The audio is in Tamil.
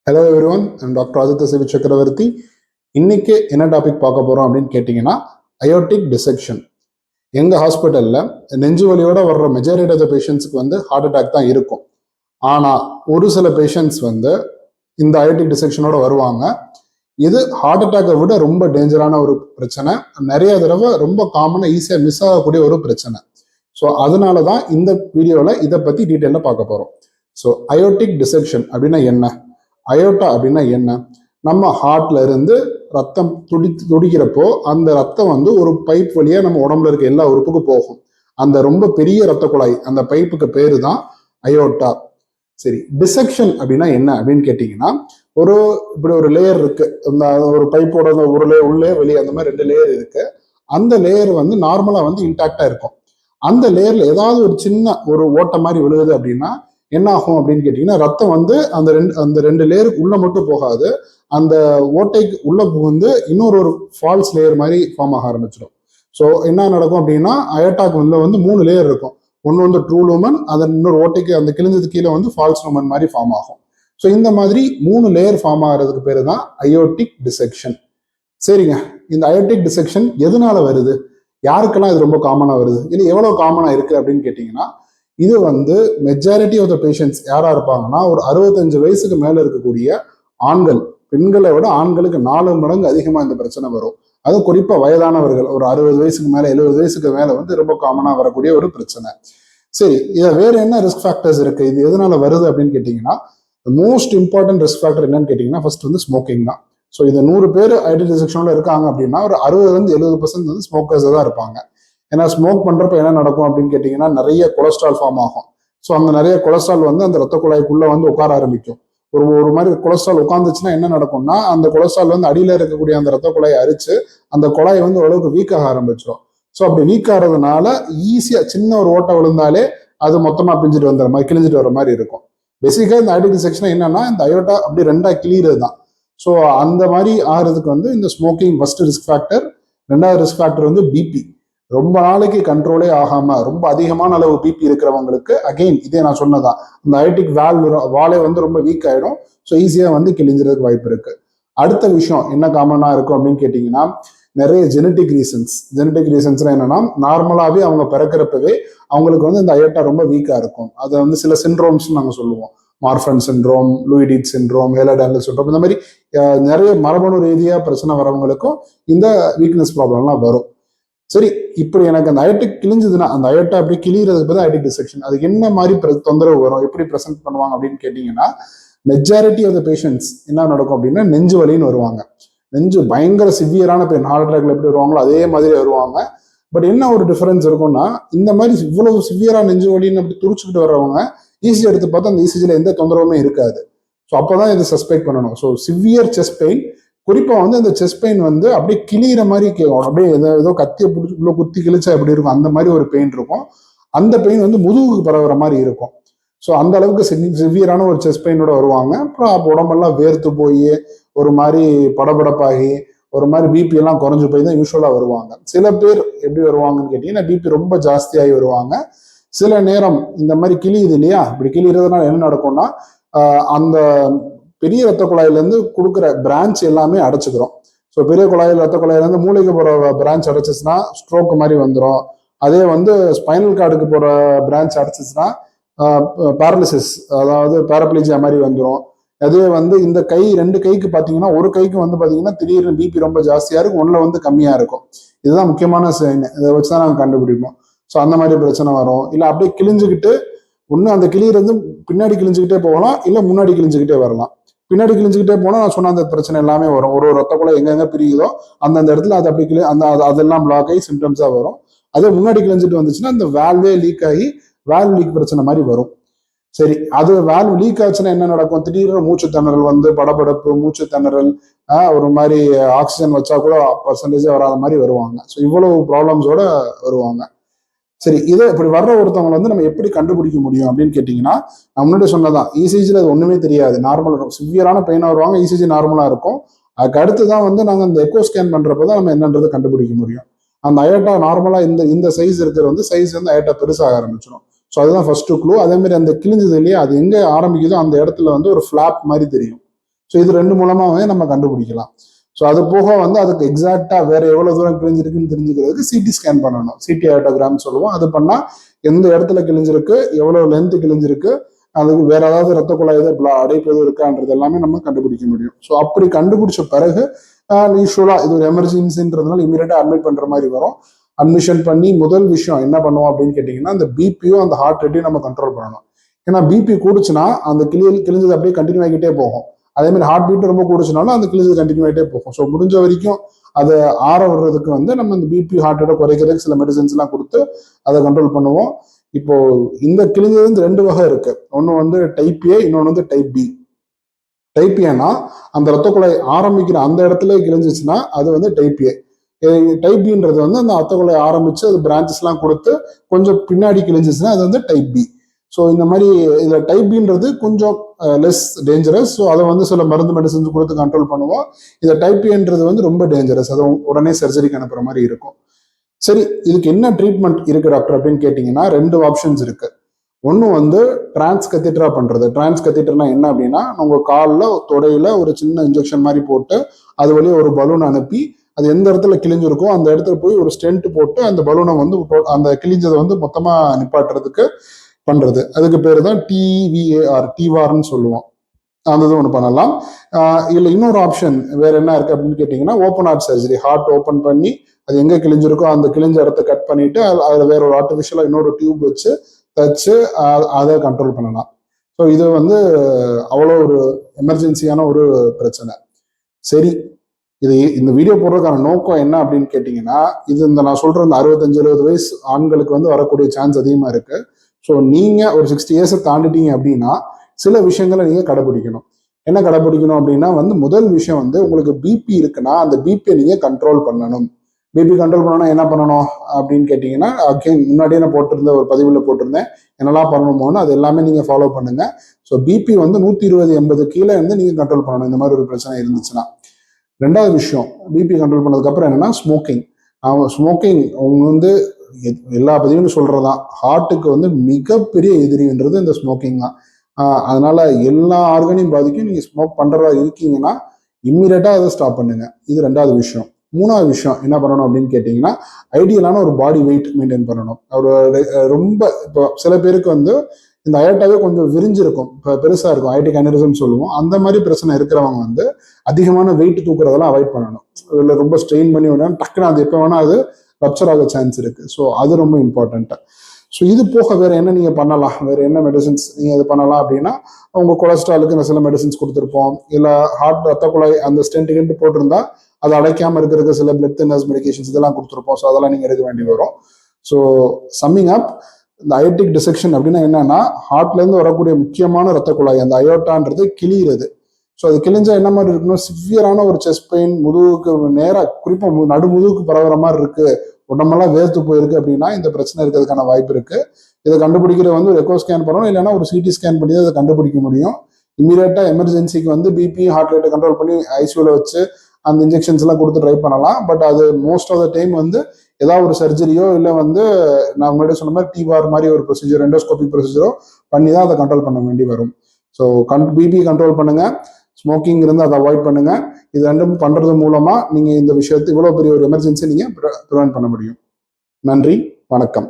Hello everyone, I'm doctor Aditya CV Chakravarthy. இன்னைக்கு என்ன டாபிக் பார்க்க போறோம் அப்படின்னு கேட்டிங்கன்னா, அயோட்டிக் டிசெக்ஷன். எங்கள் ஹாஸ்பிட்டலில் நெஞ்சு வலியோட வர்ற மெஜாரிட்டி ஆஃப் த பேஷண்ட்ஸுக்கு வந்து ஹார்ட் அட்டாக் தான் இருக்கும். ஆனால் ஒரு சில பேஷண்ட்ஸ் வந்து இந்த அயோட்டிக் டிசெக்ஷனோட வருவாங்க. இது ஹார்ட் அட்டாக்கை விட ரொம்ப டேஞ்சரான ஒரு பிரச்சனை. நிறைய தடவை ரொம்ப காமனாக ஈஸியாக மிஸ் ஆகக்கூடிய ஒரு பிரச்சனை. ஸோ அதனால தான் இந்த வீடியோவில் இதை பற்றி டீட்டெயிலாக பார்க்க போகிறோம். ஸோ அயோட்டிக் டிசெக்ஷன் அப்படின்னா என்ன? அயோட்டா அப்படின்னா என்ன? நம்ம ஹார்ட்ல இருந்து ரத்தம் துடிக்கிறப்போ அந்த ரத்தம் வந்து ஒரு பைப் வழியா நம்ம உடம்புல இருக்க எல்லா உறுப்புக்கும் போகும். அந்த ரொம்ப பெரிய ரத்த குழாய், அந்த பைப்புக்கு பேரு தான் அயோட்டா. சரி, டிசெக்ஷன் அப்படின்னா என்ன அப்படின்னு கேட்டீங்கன்னா, இப்படி ஒரு லேயர் இருக்கு. அந்த ஒரு பைப்போட ஒரு லேயர் உள்ளே வெளியே அந்த மாதிரி 2 லேயர் இருக்கு. அந்த லேயர் வந்து நார்மலா வந்து இன்டாக்டா இருக்கும். அந்த லேயர்ல ஏதாவது ஒரு சின்ன ஒரு ஓட்டை மாதிரி விழுகுது அப்படின்னா என்ன ஆகும் அப்படின்னு கேட்டீங்கன்னா, ரத்தம் வந்து அந்த ரெண்டு லேயருக்கு உள்ள மட்டும் போகாது, அந்த ஓட்டைக்கு உள்ள புகுந்து ஒரு ஃபால்ஸ் லேயர் மாதிரி ஃபார்ம் ஆக ஆரம்பிச்சிடும். ஸோ என்ன நடக்கும் அப்படின்னா, அயோட்டாக்கு வந்து 3 லேயர் இருக்கும். ஒன்று வந்து ட்ரூ லூமன், அதன் இன்னொரு ஓட்டைக்கு அந்த கிழிஞ்சது கீழே வந்து ஃபால்ஸ் லூமன் மாதிரி ஃபார்ம் ஆகும். ஸோ இந்த மாதிரி 3 லேயர் ஃபார்ம் ஆகிறதுக்கு பேரு தான் அயோட்டிக் டிசெக்ஷன். சரிங்க, இந்த அயோட்டிக் டிசெக்ஷன் எதனால வருது? யாருக்கெல்லாம் இது ரொம்ப காமனா வருது? இது எவ்வளவு காமனா இருக்கு அப்படின்னு கேட்டீங்கன்னா, இது வந்து மெஜாரிட்டி ஆஃப் த பேஷண்ட்ஸ் யாரா இருப்பாங்கன்னா, ஒரு 65 வயசுக்கு மேல இருக்கக்கூடிய ஆண்கள். பெண்களை விட ஆண்களுக்கு 4 மடங்கு அதிகமா இந்த பிரச்சனை வரும். அதுவும் குறிப்பா வயதானவர்கள், ஒரு 60 வயசுக்கு மேல 70 வயசுக்கு மேல வந்து ரொம்ப காமனா வரக்கூடிய ஒரு பிரச்சனை. சரி, இதை வேற என்ன ரிஸ்க் ஃபேக்டர்ஸ் இருக்கு? இது எதனால வருது அப்படின்னு கேட்டீங்கன்னா, மோஸ்ட் இம்பார்ட்டன்ட் ரிஸ்க் ஃபேக்டர் என்னன்னு கேட்டீங்கன்னா, ஃபர்ஸ்ட் வந்து ஸ்மோக்கிங் தான். ஸோ இந்த 100 பேர் அயோட்டிக் டிசெக்ஷன்ல இருக்காங்க அப்படின்னா, ஒரு 60-70% வந்து ஸ்மோக்கர்ஸ் தான் இருப்பாங்க. ஏன்னா ஸ்மோக் பண்றப்ப என்ன நடக்கும் அப்படின்னு கேட்டீங்கன்னா, நிறைய கொலஸ்ட்ரால் ஃபார்ம் ஆகும். ஸோ அந்த நிறைய கொலஸ்ட்ரால் வந்து அந்த ரத்த குழாய்க்குள்ள வந்து உட்கார ஆரம்பிக்கும். ஒரு மாதிரி கொலஸ்ட்ரால் உட்காந்துச்சுன்னா என்ன நடக்கும்னா, அந்த கொலஸ்ட்ரால் வந்து அடியில இருக்கக்கூடிய அந்த ரத்த குழாயை அரிச்சு அந்த குழாய் வந்து ஓரளவுக்கு வீக் ஆக ஆரம்பிச்சிடும். ஸோ அப்படி வீக் ஆகிறதுனால ஈஸியா சின்ன ஒரு ஓட்டை விழுந்தாலே அது மொத்தமா பிஞ்சிட்டு வந்துற மாதிரி, கிழிஞ்சிட்டு வர மாதிரி இருக்கும். பேசிக்கா இந்த அயோட்டிக் டிசெக்ஷன் என்னன்னா, இந்த அயோட்டா அப்படி 2ஆ கிளியறது தான். ஸோ அந்த மாதிரி ஆகிறதுக்கு வந்து இந்த ஸ்மோக்கிங் ஃபர்ஸ்ட் ரிஸ்க் ஃபேக்டர். 2வது ரிஸ்க் ஃபேக்டர் வந்து பிபி. ரொம்ப நாளைக்கு கண்ட்ரோலே ஆகாம ரொம்ப அதிகமான அளவு பிபி இருக்கிறவங்களுக்கு அகெயின் இதே நான் சொன்னதான், இந்த அயோட்டிக் வாலே வந்து ரொம்ப வீக் ஆயிடும். ஸோ ஈஸியா வந்து கிழிஞ்சிறதுக்கு வாய்ப்பு இருக்கு. அடுத்த விஷயம் என்ன காமனா இருக்கும் அப்படின்னு கேட்டீங்கன்னா, நிறைய ஜெனட்டிக் ரீசன்ஸ் என்னன்னா, நார்மலாவே அவங்க பிறக்கிறப்பவே அவங்களுக்கு வந்து இந்த அயோட்டா ரொம்ப வீக்கா இருக்கும். அதை வந்து சில சிண்ட்ரோம்ஸ் நாங்க சொல்லுவோம். மார்ஃபன் சிண்ட்ரோம், லூயிடிட் சிண்ட்ரோம், ஹேலர்-டானியல் சிண்ட்ரோம், இந்த மாதிரி நிறைய மரபணு ரீதியா பிரச்சனை வரவங்களுக்கும் இந்த வீக்னஸ் ப்ராப்ளம்லாம் வரும். சரி, இப்படி எனக்கு அந்த அயோட்டிக் கிழிஞ்சதுன்னா, அந்த அயோட்டா அப்படி கிளியறதுக்கு பதில் அயோட்டிக் டிசெக்ஷன், அதுக்கு என்ன மாதிரி தொந்தரவு வரும், எப்படி ப்ரெசென்ட் பண்ணுவாங்க அப்படின்னு கேட்டீங்கன்னா, மெஜாரிட்டி ஆஃப் த பேஷண்ட்ஸ் என்ன நடக்கும் அப்படின்னா, நெஞ்சு வலின்னு வருவாங்க. நெஞ்சு பயங்கர சிவியரான பெயின், ஹார்ட் அட்டாக்ல எப்படி வருவாங்களோ அதே மாதிரி வருவாங்க. பட் என்ன ஒரு டிஃபரன்ஸ் இருக்கும்னா, இந்த மாதிரி இவ்வளவு சிவியரா நெஞ்சு வலின்னு அப்படி துடிச்சுக்கிட்டு வர்றவங்க ஈஸி எடுத்து பார்த்தா அந்த இசிஜில எந்த தொந்தரவுமே இருக்காது. ஸோ அப்போதான் இதை சஸ்பெக்ட் பண்ணணும். ஸோ சிவியர் செஸ்ட் பெயின், குறிப்பா வந்து இந்த செஸ்ட் பெயின் வந்து அப்படியே கிளியிற மாதிரி கேட்கும். அப்படியே ஏதோ கத்தியை பிடிச்சி இவ்வளோ குத்தி கிழிச்சா எப்படி இருக்கும் அந்த மாதிரி ஒரு பெயின் இருக்கும். அந்த பெயின் வந்து முதுகுக்கு பரவுற மாதிரி இருக்கும். ஸோ அந்த அளவுக்கு சிவியரான ஒரு செஸ்ட் பெயினோட வருவாங்க. அப்புறம் அப்போ உடம்பெல்லாம் வேர்த்து போய் ஒரு மாதிரி படபடப்பாகி ஒரு மாதிரி பிபி எல்லாம் குறைஞ்சு போய் தான் யூஸ்வலா வருவாங்க. சில பேர் எப்படி வருவாங்கன்னு கேட்டீங்கன்னா, பிபி ரொம்ப ஜாஸ்தியாகி வருவாங்க. சில நேரம் இந்த மாதிரி கிளியுது இல்லையா, இப்படி கிளியறதுனால என்ன நடக்கும்னா, அந்த பெரிய ரத்த குழாயில இருந்து கொடுக்குற பிரான்ச் எல்லாமே அடைச்சுக்கிறோம். ஸோ பெரிய குழாயில் ரத்த குழாயில இருந்து மூளைக்கு போற பிரான்ச் அடைச்சிச்சுன்னா ஸ்ட்ரோக் மாதிரி வந்துடும். அதே வந்து ஸ்பைனல் கார்டுக்கு போற பிரான்ச் அடைச்சிச்சுன்னா பேரலிசிஸ், அதாவது பேரப்ளீஜியா மாதிரி வந்துடும். அதே வந்து இந்த 2 கைக்கு பார்த்தீங்கன்னா, ஒரு கைக்கு வந்து பார்த்தீங்கன்னா திடீர்னு பிபி ரொம்ப ஜாஸ்தியா இருக்கும், ஒன்றில் வந்து கம்மியா இருக்கும். இதுதான் முக்கியமான சைன். இதை வச்சுதான் நாங்கள் கண்டுபிடிப்போம். ஸோ அந்த மாதிரி பிரச்சனை வரும். இல்லை அப்படியே கிழிஞ்சுக்கிட்டு ஒன்று அந்த கிளியிருந்து பின்னாடி கிழிஞ்சுக்கிட்டே போகலாம், இல்லை முன்னாடி கிழிஞ்சுக்கிட்டே வரலாம். பின்னாடி கிழிஞ்சுக்கிட்டே போனால் நான் சொன்ன அந்த பிரச்சனை எல்லாமே வரும். ஒரு ரத்த குழாய் எங்கெங்க பிரியுதோ அந்தந்த இடத்துல அது அப்படி அதெல்லாம் பிளாக் ஆகி சிம்டம்ஸாக வரும். அதே முன்னாடி கிழிஞ்சிட்டு வந்துச்சுன்னா அந்த வேல்வே லீக் ஆகி வேல்வ் லீக் பிரச்சனை மாதிரி வரும். சரி, அது வேல்வ் லீக் ஆச்சுன்னா என்ன நடக்கும்? திடீர்னு மூச்சு திணறல் வந்து படபடப்பு, மூச்சு திணறல், ஒரு மாதிரி ஆக்சிஜன் வச்சா கூட பர்சன்டேஜே வராத மாதிரி வருவாங்க. ஸோ இவ்வளவு ப்ராப்ளம்ஸோட வருவாங்க. சரி, இதை இப்படி வர்ற ஒருத்தவங்க வந்து நம்ம எப்படி கண்டுபிடிக்க முடியும் அப்படின்னு கேட்டீங்கன்னா, நான் முன்னாடி சொன்னதான், இசிஜில அது ஒண்ணுமே தெரியாது, நார்மல் இருக்கும். சிவியரான பெயினா வருவாங்க, இசிஜி நார்மலா இருக்கும். அதுக்கு அடுத்துதான் வந்து நாங்க இந்த எக்கோ ஸ்கேன் பண்றப்பதான் நம்ம என்னன்றது கண்டுபிடிக்க முடியும். அந்த அயோட்டா நார்மலா இந்த இந்த சைஸ் இருக்கிற வந்து சைஸ் வந்து அயோட்டா பெருசாக ஆரம்பிச்சிடும். ஸோ அதுதான் ஃபர்ஸ்ட் க்ளூ. அதே மாதிரி அந்த கிழிஞ்சது இல்லையா, அது எங்க ஆரம்பிக்குதோ அந்த இடத்துல வந்து ஒரு ஃபிளாப் மாதிரி தெரியும். ஸோ இது ரெண்டு மூலமாவே நம்ம கண்டுபிடிக்கலாம். ஸோ அது போக வந்து அதுக்கு எக்ஸாக்டா வேற எவ்வளவு தூரம் கிழிஞ்சிருக்குன்னு தெரிஞ்சுக்கிறதுக்கு சிடி ஸ்கேன் பண்ணணும். சிடி அயோட்டோகிராம் சொல்லுவோம். அது பண்ணா எந்த இடத்துல கிழிஞ்சிருக்கு, எவ்வளவு லென்த் கிழிஞ்சிருக்கு, அதுக்கு வேற ஏதாவது ரத்த குழாய் அடைப்பு எதுவும் இருக்கான்றது எல்லாமே நம்ம கண்டுபிடிக்க முடியும். ஸோ அப்படி கண்டுபிடிச்ச பிறகு யூஸ்வலா இது ஒரு எமர்ஜென்சின்றதுனால இமீடியட்டா அட்மிட் பண்ற மாதிரி வரும். அட்மிஷன் பண்ணி முதல் விஷயம் என்ன பண்ணுவோம் அப்படின்னு கேட்டீங்கன்னா, அந்த பிபியும் அந்த ஹார்ட் ரேட்டையும் நம்ம கண்ட்ரோல் பண்ணணும். ஏன்னா பிபி கூடுச்சுன்னா அந்த கிழிஞ்சது அப்படியே கண்டினியூ ஆகிட்டே போகும். அதே மாதிரி ஹார்ட் பீட் ரொம்ப கூடுச்சுனாலும் அந்த கிழிஞ்சது கண்டினியூ ஆகிட்டே போகும். ஸோ முடிஞ்ச வரைக்கும் அதை ஆற விடுறதுக்கு வந்து நம்ம இந்த பிபி ஹார்ட் ரேட்டை குறைக்கிறதுக்கு சில மெடிசன்ஸ் எல்லாம் கொடுத்து அதை கண்ட்ரோல் பண்ணுவோம். இப்போ இந்த கிழிஞ்சது வந்து ரெண்டு வகை இருக்கு. ஒன்று வந்து டைப் ஏ, இன்னொன்று வந்து டைப் பி. டைப் ஏன்னா அந்த ரத்த குழாய் ஆரம்பிக்கிற அந்த இடத்துல கிழிஞ்சிச்சுன்னா அது வந்து டைப் ஏ. டைப் பின்றது வந்து அந்த ரத்த குழாய் ஆரம்பிச்சு அது பிரான்ச்சஸ் எல்லாம் கொடுத்து கொஞ்சம் பின்னாடி கிழிஞ்சிச்சுன்னா அது வந்து டைப் பி. ஸோ இந்த மாதிரி இதுல டைப் பின்றது கொஞ்சம் லெஸ் டேஞ்சரஸ். ஸோ அதை வந்து சில மருந்து மெடிசன்ஸ் கொடுத்து கண்ட்ரோல் பண்ணுவோம். இந்த டைப் ஏன்றது வந்து ரொம்ப டேஞ்சரஸ். அதை உடனே சர்ஜரிக்கு அனுப்புற மாதிரி இருக்கும். சரி, இதுக்கு என்ன ட்ரீட்மெண்ட் இருக்கு டாக்டர் அப்படின்னு கேட்டீங்கன்னா, ரெண்டு ஆப்ஷன்ஸ் இருக்கு. ஒன்று வந்து டிரான்ஸ் கத்தீட்ரா பண்றது. டிரான்ஸ் கத்தீட்ரா என்ன அப்படின்னா, உங்க காலில் தொடையில ஒரு சின்ன இன்ஜெக்ஷன் மாதிரி போட்டு அது வழியே ஒரு பலூன் அனுப்பி அது எந்த இடத்துல கிழிஞ்சிருக்கோ அந்த இடத்துல போய் ஒரு ஸ்டென்ட் போட்டு அந்த பலூனை வந்து அந்த கிழிஞ்சதை வந்து மொத்தமா நிப்பாட்டுறதுக்கு பண்றது. அதுக்கு பேரு தான் டிவிஏஆர், டிவார்னு சொல்லுவோம். அந்த இது ஒன்று பண்ணலாம். இல்லை இன்னொரு ஆப்ஷன் வேற என்ன இருக்கு அப்படின்னு கேட்டீங்கன்னா, open heart surgery. Heart open பண்ணி அது எங்க கிழிஞ்சிருக்கோ அந்த கிழிஞ்ச இடத்த கட் பண்ணிட்டு அதுல வேற ஒரு ஆர்டிஃபிஷியலா இன்னொரு டியூப் வச்சு தச்சு அதை கண்ட்ரோல் பண்ணலாம். ஸோ இது வந்து அவ்வளோ ஒரு எமர்ஜென்சியான ஒரு பிரச்சனை. சரி, இது இந்த வீடியோ போடுறதுக்கான நோக்கம் என்ன அப்படின்னு கேட்டீங்கன்னா, இது இந்த நான் சொல்ற இந்த 65-70 வயசு ஆண்களுக்கு வந்து வரக்கூடிய சான்ஸ் அதிகமா இருக்கு. ஸோ நீங்க ஒரு 60 இயர்ஸை தாண்டிட்டீங்க அப்படின்னா சில விஷயங்களை நீங்க கடைபிடிக்கணும். என்ன கடைபிடிக்கணும் அப்படின்னா வந்து முதல் விஷயம் வந்து உங்களுக்கு பிபி இருக்குன்னா அந்த பிபியை நீங்க கண்ட்ரோல் பண்ணணும். பிபி கண்ட்ரோல் பண்ணணும் என்ன பண்ணணும் அப்படின்னு கேட்டீங்கன்னா, அகைன் முன்னாடியே நான் போட்டிருந்த ஒரு பதிவில் போட்டிருந்தேன் என்னெல்லாம் பண்ணணுமோன்னு, அது எல்லாமே நீங்க ஃபாலோ பண்ணுங்க. ஸோ பிபி வந்து 120/80 கீழே இருந்து நீங்க கண்ட்ரோல் பண்ணணும் இந்த மாதிரி ஒரு பிரச்சனை இருந்துச்சுன்னா. ரெண்டாவது விஷயம், பிபி கண்ட்ரோல் பண்ணதுக்கு அப்புறம் என்னன்னா ஸ்மோக்கிங். ஸ்மோக்கிங் அவங்க வந்து எல்லா பதிவும் சொல்றதுதான், ஹார்ட்டுக்கு வந்து மிகப்பெரிய எதிரின்றது இந்த ஸ்மோக்கிங் தான். அதனால எல்லா ஆர்கனையும் பாதிக்கும். நீங்க ஸ்மோக் பண்றதா இருக்கீங்கன்னா இம்மீடியட்டா அதை ஸ்டாப் பண்ணுங்க. இது ரெண்டாவது விஷயம். மூணாவது விஷயம் என்ன பண்ணணும் அப்படின்னு கேட்டீங்கன்னா, ஐடியலான ஒரு பாடி வெயிட் மெயின்டைன் பண்ணணும். ஒரு ரொம்ப இப்போ சில பேருக்கு வந்து இந்த அயோட்டாவே கொஞ்சம் விரிஞ்சிருக்கும், பெருசா இருக்கும், ஐடிக் அனிரிசம் சொல்லுவோம். அந்த மாதிரி பிரச்சனை இருக்கிறவங்க வந்து அதிகமான வெயிட் தூக்குறதெல்லாம் அவாய்ட் பண்ணணும். இல்லை ரொம்ப ஸ்ட்ரெயின் பண்ணி விடணும், டக்குன்னு அது எப்போ வேணா அது ரப்சர் ஆக சான்ஸ் இருக்கு. ஸோ அது ரொம்ப இம்பார்ட்டன்ட். ஸோ இது போக வேற என்ன நீங்க பண்ணலாம், வேற என்ன மெடிசன்ஸ் நீங்க இது பண்ணலாம் அப்படின்னா, உங்க கொலஸ்ட்ராலுக்கு சில மெடிசன்ஸ் கொடுத்துருப்போம். இல்லை ஹார்ட் ரத்த குழாய் அந்த ஸ்டென்ட் போட்டிருந்தா அதை அடைக்காம இருக்கிறதுக்கு சில பிளட் தின்னர்ஸ் மெடிகேஷன்ஸ் இதெல்லாம் கொடுத்துருப்போம். ஸோ அதெல்லாம் நீங்க எடுக்க வேண்டி வரும். ஸோ சம்மிங் அப், இந்த அயோட்டிக் டிசெக்ஷன் அப்படின்னா என்னன்னா, ஹார்ட்ல இருந்து வரக்கூடிய முக்கியமான ரத்த குழாய் அந்த அயோட்டான்றது கிளியிறது. ஸோ அது கிழிஞ்சா என்ன மாதிரி இருக்கணும், சிவியரான ஒரு செஸ்ட் பெயின், முதுகுக்கு நேராக குறிப்பா நடுமுதுகுக்கு பரவுற மாதிரி இருக்கு, உடம்பெல்லாம் வேர்த்து போயிருக்கு அப்படின்னா இந்த பிரச்சனை இருக்கிறதுக்கான வாய்ப்பு இருக்கு. இதை கண்டுபிடிக்கிற வந்து ஒரு எக்கோ ஸ்கேன் பண்ணணும், இல்லைன்னா ஒரு சிடி ஸ்கேன் பண்ணி அதை கண்டுபிடிக்க முடியும். இமீடியட்டா எமர்ஜென்சிக்கு வந்து பிபி ஹார்ட் ரேட்டை கண்ட்ரோல் பண்ணி ஐசியூல வச்சு அந்த இன்ஜெக்ஷன்ஸ் எல்லாம் கொடுத்து ட்ரை பண்ணலாம். பட் அது மோஸ்ட் ஆஃப் த டைம் வந்து ஏதாவது ஒரு சர்ஜரியோ இல்லை வந்து நான் முன்னாடி சொன்ன மாதிரி டிவார் மாதிரி ஒரு ப்ரொசீஜர், எண்டோஸ்கோபிக் ப்ரொசீஜரோ பண்ணி தான் அதை கண்ட்ரோல் பண்ண வேண்டி வரும். ஸோ பிபி கண்ட்ரோல் பண்ணுங்க, ஸ்மோக்கிங் இருந்து அதை அவாய்ட் பண்ணுங்க. இது ரெண்டும் பண்றது மூலமா நீங்க இந்த விஷயத்தை இவ்வளவு பெரிய ஒரு எமர்ஜென்சி நீங்க ப்ரிவென்ட் பண்ண முடியும். நன்றி, வணக்கம்.